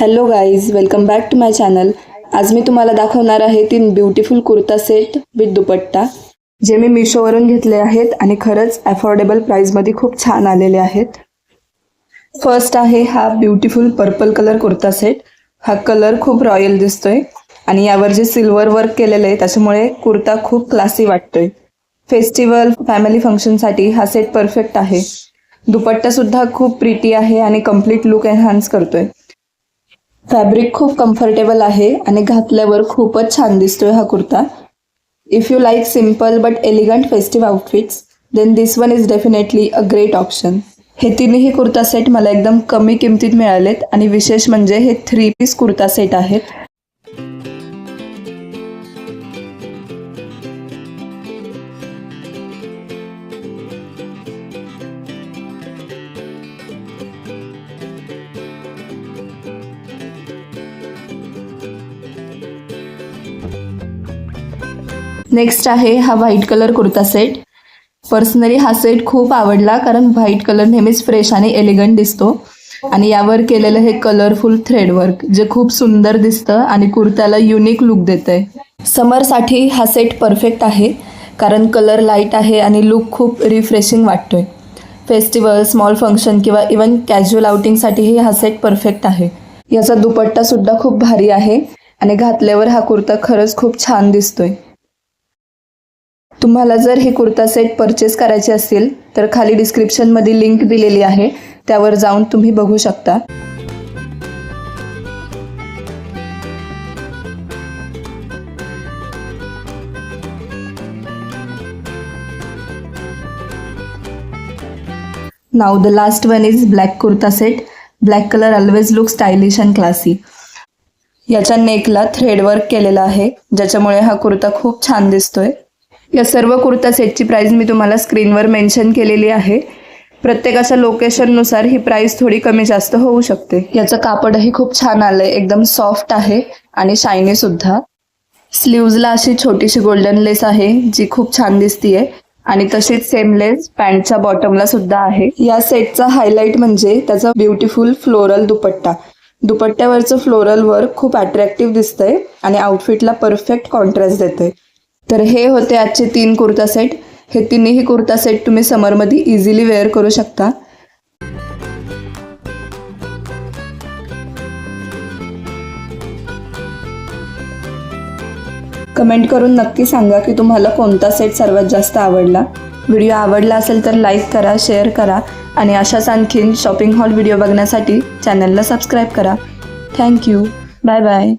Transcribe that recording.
Hello guys, welcome back to my channel. आज मी तुम्हाला दाखवणार आहे 3 beautiful kurta set with dupatta, जे मी मिशोवरून घेतले आहेत आणि खरंच अफोर्डेबल प्राईसमध्ये खूप छान आलेले आहेत. फर्स्ट आहे हा beautiful purple colour kurta set. हा कलर खूप रॉयल दिसतोय आणि यावर जे सिल्वर वर्क केलेलं आहे त्याच्यामुळे कुर्ता खूप क्लासी वाटतोय. फेस्टिवल, फॅमिली फंक्शनसाठी हा सेट परफेक्ट आहे. दुपट्टा सुद्धा खूप प्रिटी आहे आणि कम्प्लीट लुक एनहान्स करतोय. फॅब्रिक खूप कम्फर्टेबल आहे आणि घातल्यावर खूपच छान दिसतोय हा kurta. If you like simple but elegant festive outfits then this one is definitely a great option. हे तिन्ही कुर्ता सेट मला एकदम कमी किमतीत मिळालेत आणि विशेष म्हणजे हे 3 पीस कुर्ता सेट आहेत. नेक्स्ट आहे हा white colour kurta set. Personally हा सेट खूप आवडला कारण व्हाईट कलर नेहमीच फ्रेश आणि एलिगंट दिसतो आणि यावर केलेलं हे कलरफुल थ्रेड वर्क जे खूप सुंदर दिसतं आणि कुर्त्याला युनिक लुक देतंय. समरसाठी हा सेट परफेक्ट आहे कारण कलर लाईट आहे आणि लुक खूप रिफ्रेशिंग वाटतोय. फेस्टिवल, स्मॉल फंक्शन किंवा इवन कॅज्युअल आउटिंगसाठीही हा सेट परफेक्ट आहे. याचा दुपट्टा सुद्धा खूप भारी आहे आणि घातल्यावर हा कुर्ता खरंच खूप छान दिसतोय. तुम्हाला जर हे कुर्ता सेट परचेस करायचे असेल तर खाली डिस्क्रिप्शनमध्ये लिंक दिलेली आहे, त्यावर जाऊन तुम्ही बघू शकता. Now the last one is black kurta set. Black colour always look stylish and classy. याच्या नेकला थ्रेड वर्क केलेला आहे ज्याच्यामुळे हा कुर्ता खूप छान दिसतोय. या सर्व कुर्ता सेटची प्राईस मी तुम्हाला स्क्रीनवर मेन्शन केलेली आहे. प्रत्येकाच्या लोकेशननुसार ही प्राईस थोडी कमी जास्त होऊ शकते. याचं कापडही खूप छान आलंय, एकदम सॉफ्ट आहे आणि शायनी सुद्धा. स्लीव्जला अशी छोटीशी गोल्डन लेस आहे जी खूप छान दिसतीये आणि तशीच सेम लेस पॅन्टच्या बॉटमला सुद्धा आहे. या सेटचा हायलाईट म्हणजे त्याचा ब्युटिफुल फ्लोरल दुपट्टा. दुपट्ट्यावरचं फ्लोरल वर्क खूप अट्रॅक्टिव्ह दिसतंय आणि आउटफिटला परफेक्ट कॉन्ट्रास्ट देतंय. तर हे होते आजचे 3 कुर्ता सेट. हे तिन्ही कुर्ता सेट तुम्ही समरमध्ये इझिली वेअर करू शकता. कमेंट करून नक्की सांगा की तुम्हाला कोणता सेट सर्वात जास्त आवडला. व्हिडिओ आवडला असेल तर लाईक करा, शेअर करा आणि अशाच आणखीन शॉपिंग हॉल व्हिडिओ बघण्यासाठी चॅनलला सबस्क्राईब करा. थँक्यू. Bye bye.